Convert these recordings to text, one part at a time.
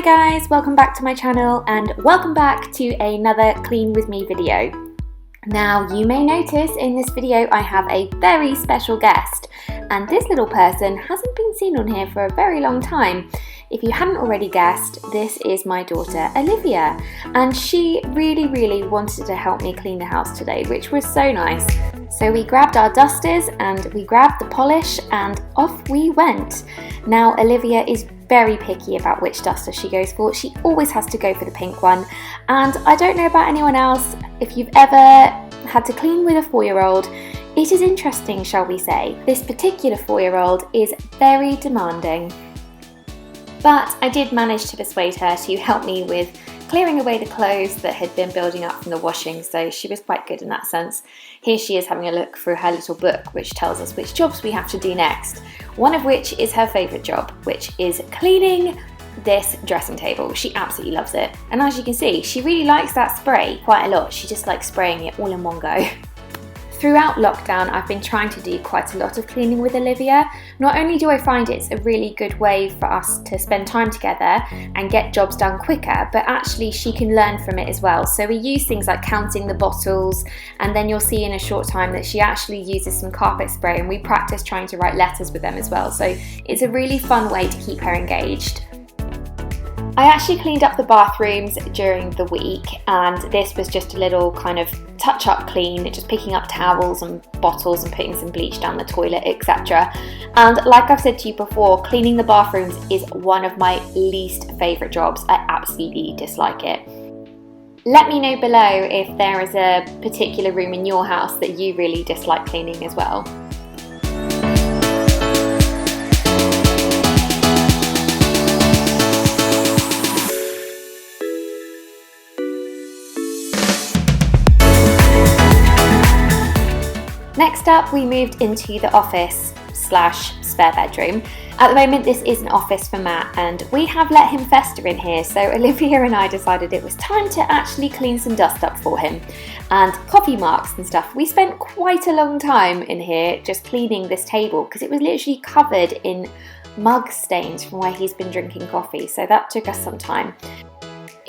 guys, welcome back to my channel and welcome back to another Clean With Me video. Now you may notice in this video I have a very special guest, and this little person hasn't been seen on here for a very long time. If you hadn't already guessed, this is my daughter Olivia, and she really wanted to help me clean the house today, which was so nice. So we grabbed our dusters and we grabbed the polish and off we went. Now Olivia is very picky about which duster she goes for. She always has to go for the pink one, and I don't know about anyone else, if you've ever had to clean with a 4-year-old, it is interesting, shall we say. This particular 4-year-old is very demanding. But I did manage to persuade her to help me with clearing away the clothes that had been building up from the washing, so she was quite good in that sense. Here she is having a look through her little book which tells us which jobs we have to do next, one of which is her favourite job, which is cleaning this dressing table. She absolutely loves it, and as you can see, she really likes that spray quite a lot. She just likes spraying it all in one go. Throughout lockdown, I've been trying to do quite a lot of cleaning with Olivia. Not only do I find it's a really good way for us to spend time together and get jobs done quicker, but actually she can learn from it as well. So we use things like counting the bottles, and then you'll see in a short time that she actually uses some carpet spray, and we practice trying to write letters with them as well. So it's a really fun way to keep her engaged. I actually cleaned up the bathrooms during the week, and this was just a little kind of touch-up clean, just picking up towels and bottles and putting some bleach down the toilet, etc. And like I've said to you before, cleaning the bathrooms is one of my least favourite jobs. I absolutely dislike it. Let me know below if there is a particular room in your house that you really dislike cleaning as well. Next up, we moved into the office / spare bedroom. At the moment, this is an office for Matt, and we have let him fester in here, so Olivia and I decided it was time to actually clean some dust up for him. And coffee marks and stuff. We spent quite a long time in here just cleaning this table because it was literally covered in mug stains from where he's been drinking coffee, so that took us some time.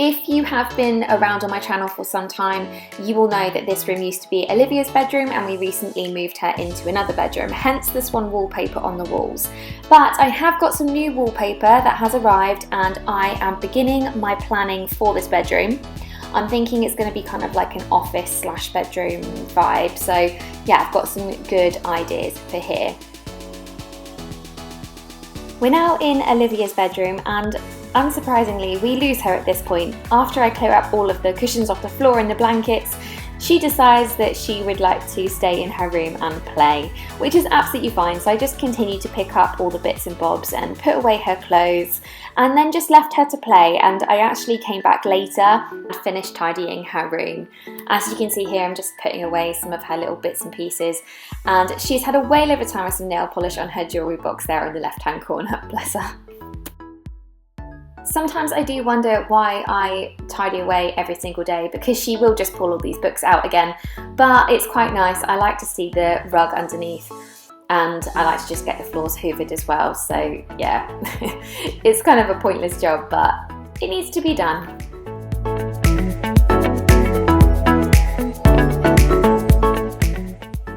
If you have been around on my channel for some time, you will know that this room used to be Olivia's bedroom, and we recently moved her into another bedroom, hence the swan wallpaper on the walls. But I have got some new wallpaper that has arrived, and I am beginning my planning for this bedroom. I'm thinking it's going to be kind of like an office / bedroom vibe, so yeah, I've got some good ideas for here. We're now in Olivia's bedroom, and unsurprisingly, we lose her at this point. After I clear up all of the cushions off the floor and the blankets, she decides that she would like to stay in her room and play, which is absolutely fine. So I just continued to pick up all the bits and bobs and put away her clothes, and then just left her to play. And I actually came back later and finished tidying her room. As you can see here, I'm just putting away some of her little bits and pieces, and she's had a whale of a time with some nail polish on her jewellery box there in the left hand corner, bless her. Sometimes I do wonder why I tidy away every single day, because she will just pull all these books out again, but it's quite nice. I like to see the rug underneath, and I like to just get the floors hoovered as well, so yeah, it's kind of a pointless job, but it needs to be done.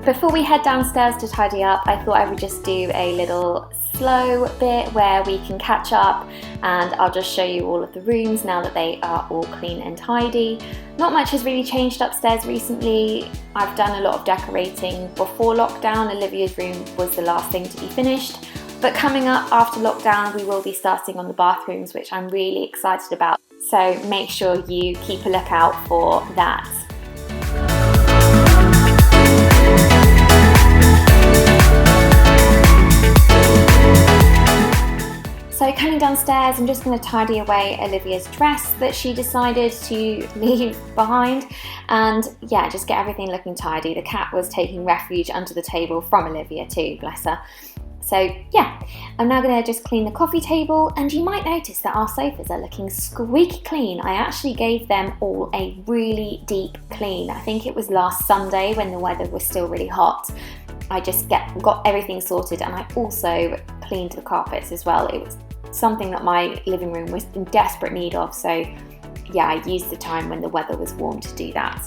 Before we head downstairs to tidy up, I thought I would just do a little slow bit where we can catch up, and I'll just show you all of the rooms now that they are all clean and tidy. Not much has really changed upstairs recently. I've done a lot of decorating before lockdown. Olivia's room was the last thing to be finished, but coming up after lockdown we will be starting on the bathrooms, which I'm really excited about, so make sure you keep a lookout for that. So coming downstairs, I'm just going to tidy away Olivia's dress that she decided to leave behind, and yeah, just get everything looking tidy. The cat was taking refuge under the table from Olivia too, bless her. So yeah, I'm now going to just clean the coffee table, and you might notice that our sofas are looking squeaky clean. I actually gave them all a really deep clean. I think it was last Sunday when the weather was still really hot. I just got everything sorted, and I also cleaned the carpets as well. It was something that my living room was in desperate need of, so yeah, I used the time when the weather was warm to do that.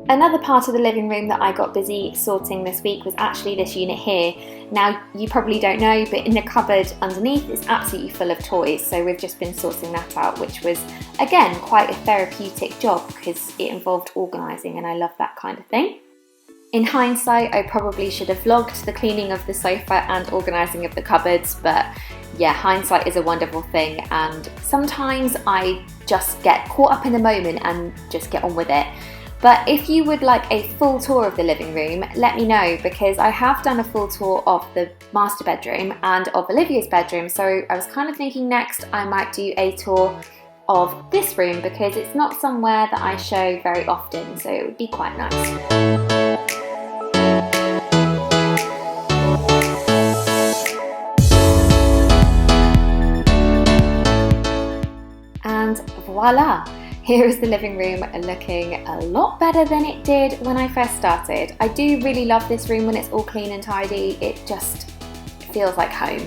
Another part of the living room that I got busy sorting this week was actually this unit here. Now, you probably don't know, but in the cupboard underneath it's absolutely full of toys, so we've just been sorting that out, which was, again, quite a therapeutic job because it involved organising, and I love that kind of thing. In hindsight, I probably should have vlogged the cleaning of the sofa and organising of the cupboards, but yeah, hindsight is a wonderful thing, and sometimes I just get caught up in the moment and just get on with it. But if you would like a full tour of the living room, let me know, because I have done a full tour of the master bedroom and of Olivia's bedroom, so I was kind of thinking next I might do a tour of this room because it's not somewhere that I show very often, so it would be quite nice. And voila! Here is the living room looking a lot better than it did when I first started. I do really love this room when it's all clean and tidy. It just feels like home.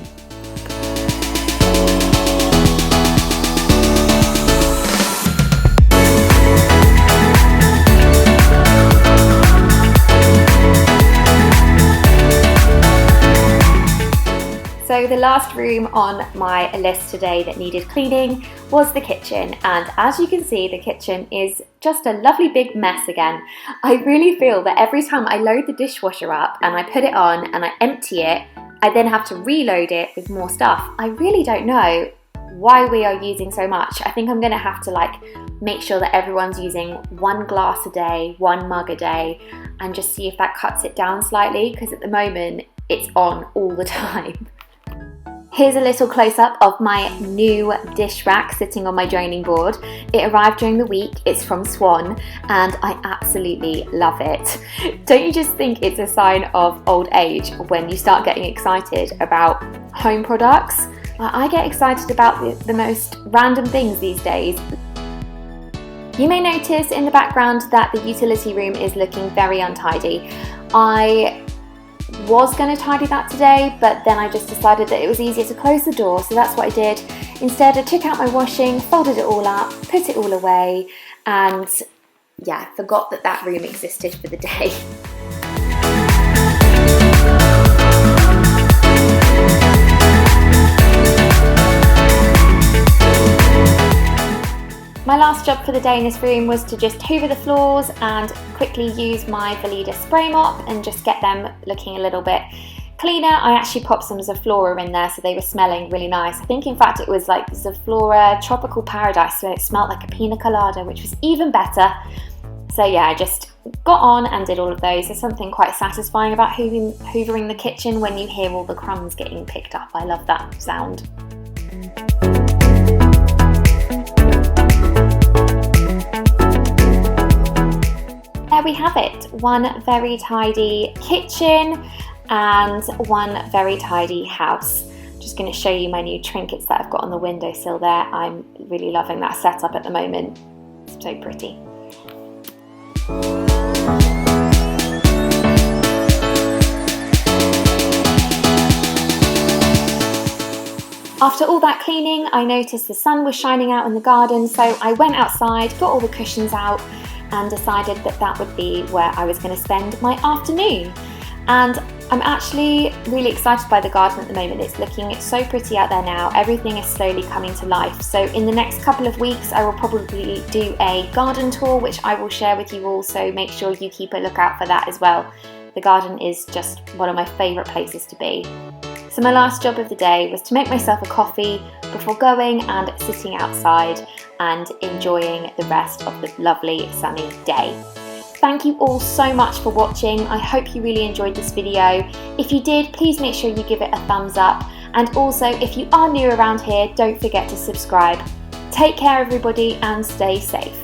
So the last room on my list today that needed cleaning was the kitchen, and as you can see, the kitchen is just a lovely big mess again. I really feel that every time I load the dishwasher up and I put it on and I empty it, I then have to reload it with more stuff. I really don't know why we are using so much. I think I'm gonna have to make sure that everyone's using 1 glass a day, 1 mug a day, and just see if that cuts it down slightly, because at the moment it's on all the time. Here's a little close-up of my new dish rack sitting on my draining board. It arrived during the week, it's from Swan, and I absolutely love it. Don't you just think it's a sign of old age when you start getting excited about home products? I get excited about the most random things these days. You may notice in the background that the utility room is looking very untidy. I was going to tidy that today, but then I just decided that it was easier to close the door, so that's what I did. Instead, I took out my washing, folded it all up, put it all away, and yeah, forgot that that room existed for the day. My last job for the day in this room was to just hoover the floors and quickly use my Veleda spray mop and just get them looking a little bit cleaner. I actually popped some Zaflora in there so they were smelling really nice. I think in fact it was like Zaflora Tropical Paradise, so it smelled like a pina colada, which was even better. So yeah, I just got on and did all of those. There's something quite satisfying about hoovering the kitchen when you hear all the crumbs getting picked up. I love that sound. There we have it, one very tidy kitchen and one very tidy house. I'm just going to show you my new trinkets that I've got on the windowsill there. I'm really loving that setup at the moment. It's so pretty. After all that cleaning, I noticed the sun was shining out in the garden, so I went outside, got all the cushions out, and decided that that would be where I was going to spend my afternoon. And I'm actually really excited by the garden at the moment. It's looking so pretty out there now. Everything is slowly coming to life. So in the next couple of weeks, I will probably do a garden tour, which I will share with you all, so make sure you keep a lookout for that as well. The garden is just one of my favourite places to be. So my last job of the day was to make myself a coffee before going and sitting outside and enjoying the rest of the lovely sunny day. Thank you all so much for watching. I hope you really enjoyed this video. If you did, please make sure you give it a thumbs up. And also, if you are new around here, don't forget to subscribe. Take care everybody and stay safe.